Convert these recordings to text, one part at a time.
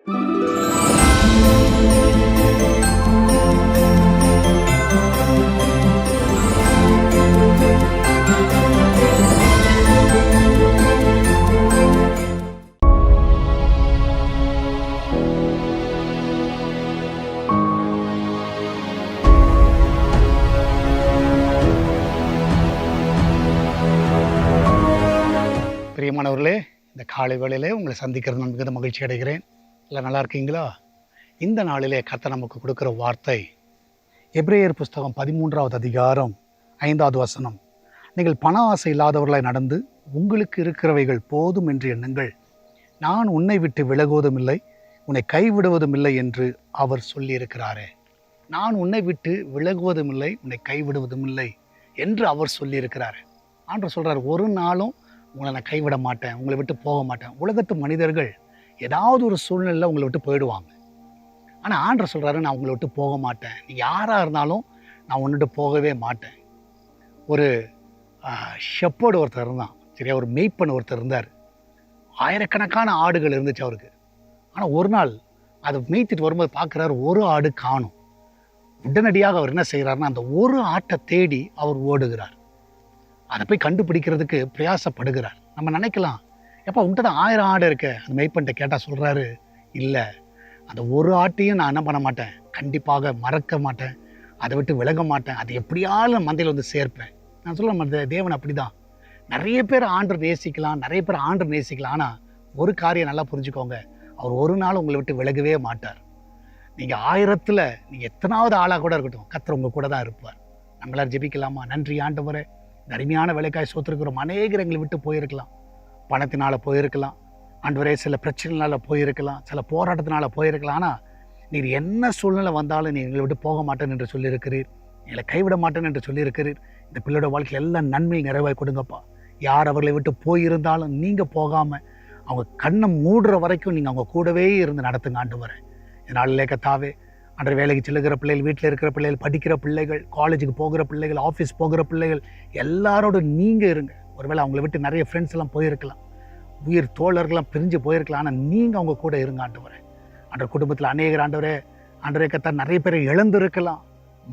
பிரியமானவர்களே, இந்த காலை வேளையிலே உங்களை சந்திக்கிறது நான் மிகுந்த மகிழ்ச்சி அடைகிறேன். எல்லாம் நல்லா இருக்கீங்களா? இந்த நாளிலே கர்த்தர் நமக்கு கொடுக்குற வார்த்தை எபிரேயர் புஸ்தகம் 13வது அதிகாரம் 5வது வசனம். நீங்கள் பண ஆசை இல்லாதவர்களாய் நடந்து உங்களுக்கு இருக்கிறவைகள் போதும் என்று எண்ணுங்கள். நான் உன்னை விட்டு விலகுவதும் இல்லை, உன்னை கைவிடுவதும் இல்லை என்று அவர் சொல்லியிருக்கிறாரே. நான் உன்னை விட்டு விலகுவதும் இல்லை, உன்னை கைவிடுவதும் இல்லை என்று அவர் சொல்லியிருக்கிறாரு. ஆண்டவர் சொல்கிறார், ஒரு நாளும் உங்களை நான் கைவிட மாட்டேன், உங்களை விட்டு போக மாட்டேன். உலகத்து மனிதர்கள் ஏதாவது ஒரு சூழ்நிலையில் உங்களை விட்டு போயிடுவாங்க. ஆனால் ஆண்டவர் சொல்கிறாரு, நான் உங்களை விட்டு போக மாட்டேன். நீ யாராக இருந்தாலும் நான் உன்னிட்டு போகவே மாட்டேன். ஒரு ஷெப்பர்டு ஒருத்தர் இருந்தான், சரியா, ஒரு மெய்ப்பன் ஒருத்தர் இருந்தார். ஆயிரக்கணக்கான ஆடுகள் இருந்துச்சு அவருக்கு. ஆனால் ஒரு நாள் அதை மேய்த்துட்டு வரும்போது பார்க்குறாரு, ஒரு ஆடு காணும். உடனடியாக அவர் என்ன செய்கிறாருன்னா, அந்த ஒரு ஆட்டை தேடி அவர் ஓடுகிறார். அதை போய் கண்டுபிடிக்கிறதுக்கு பிரயாசப்படுகிறார். நம்ம நினைக்கலாம், எப்போ உன்கிட்ட தான் 1000 ஆடு இருக்கு. அந்த மெய்ப்பன்ட்ட கேட்டால் சொல்கிறாரு, இல்லை, அந்த ஒரு ஆட்டையும் நான் என்ன பண்ண மாட்டேன், கண்டிப்பாக மறக்க மாட்டேன், அதை விட்டு விலக மாட்டேன், அதை எப்படியாலும் மந்தையில் வந்து சேர்ப்பேன். நான் சொல்ல தேவன் அப்படி தான். நிறைய பேர் ஆண்டவர் நேசிக்கலாம், நிறைய பேர் ஆண்டவர் நேசிக்கலாம். ஆனால் ஒரு காரியம் நல்லா புரிஞ்சுக்கோங்க, அவர் ஒரு நாள் உங்களை விட்டு விலகவே மாட்டார். நீங்கள் 1000ல் நீங்கள் எத்தனாவது ஆளாக கூட இருக்கட்டும், கர்த்தர் உங்கள் கூட தான் இருப்பார். நம்மளால் ஜெபிக்கலாமா? நன்றி ஆண்டவரே, அருமையான வேலைக்காய் சோத்திருக்கிறோம். அநேகர் எங்களை விட்டு போயிருக்கலாம், பணத்தினால் போயிருக்கலாம், ஆண்டவரே சில பிரச்சனைனால போயிருக்கலாம், சில போராட்டத்தினால போயிருக்கலாம். ஆனால் நீர் என்ன சூழ்நிலை வந்தாலும் நீ எங்களை விட்டு போக மாட்டேன் என்று சொல்லியிருக்கிறீர், எங்களை கைவிட மாட்டேன் என்று சொல்லியிருக்கிறீர். இந்த பிள்ளையோட வாழ்க்கையில் எல்லாம் நன்மை நிறைவாய் கொடுங்கப்பா. யார் அவர்களை விட்டு போயிருந்தாலும் நீங்கள் போகாமல் அவங்க கண்ணை மூடுற வரைக்கும் நீங்கள் அவங்க கூடவே இருந்து நடத்துங்க ஆண்டவரே. இதனாலே கர்த்தாவே, அன்றைய வேலைக்கு செல்லுகிற பிள்ளைகள், வீட்டில் இருக்கிற பிள்ளைகள், படிக்கிற பிள்ளைகள், காலேஜுக்கு போகிற பிள்ளைகள், ஆஃபீஸ் போகிற பிள்ளைகள், எல்லாரோட நீங்கள் இருங்க. ஒருவேளை அவங்கள விட்டு நிறைய ஃப்ரெண்ட்ஸ் எல்லாம் போயிருக்கலாம், உயிர் தோழர்கள்லாம் பிரிஞ்சு போயிருக்கலாம். ஆனால் நீங்கள் அவங்க கூட இருங்க ஆண்டவரே. அன்ற குடும்பத்தில் அநேகர் ஆண்டவரே கர்த்தர் நிறைய பேரை இழந்திருக்கலாம்,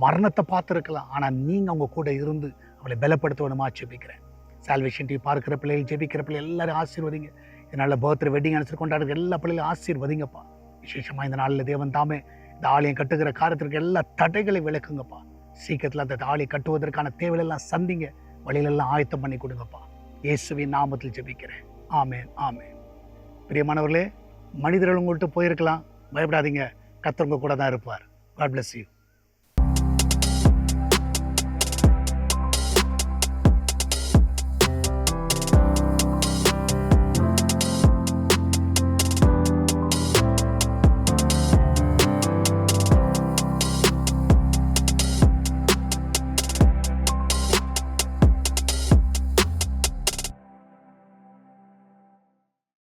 மரணத்தை பார்த்துருக்கலாம். ஆனால் நீங்கள் அவங்க கூட இருந்து அவளை பலப்படுத்தணுமா ஜெபிக்கிறேன். சால்வேஷன் டிவி பார்க்குற பிள்ளைகள், ஜெபிக்கிற பிள்ளைகள் எல்லாரும் ஆசீர்வதிங்க. இதனால் பர்த்டே வெட்டிங் அனுசரி கொண்டாடுற எல்லா பிள்ளைகளும் ஆசீர்வதிங்கப்பா. விசேஷமாக இந்த நாளில் தேவன் தாமே இந்த ஆலயம் கட்டுகிற காரியத்திற்கு எல்லா தடைகளை விளக்குங்கப்பா. சீக்கிரத்தில் அந்த ஆலயம் கட்டுவதற்கான தேவையெல்லாம் சந்திங்க, வழியிலெல்லாம் ஆயத்தம் பண்ணி கொடுங்கப்பா. இயேசுவின் நாமத்தில் ஜெபிக்கிறேன். ஆமேன், ஆமேன். பிரியமானவர்களே, மனிதர்கள் உங்கள்கிட்ட போயிருக்கலாம், பயப்படாதீங்க, கர்த்தர் உங்க கூட தான் இருப்பார். God bless you.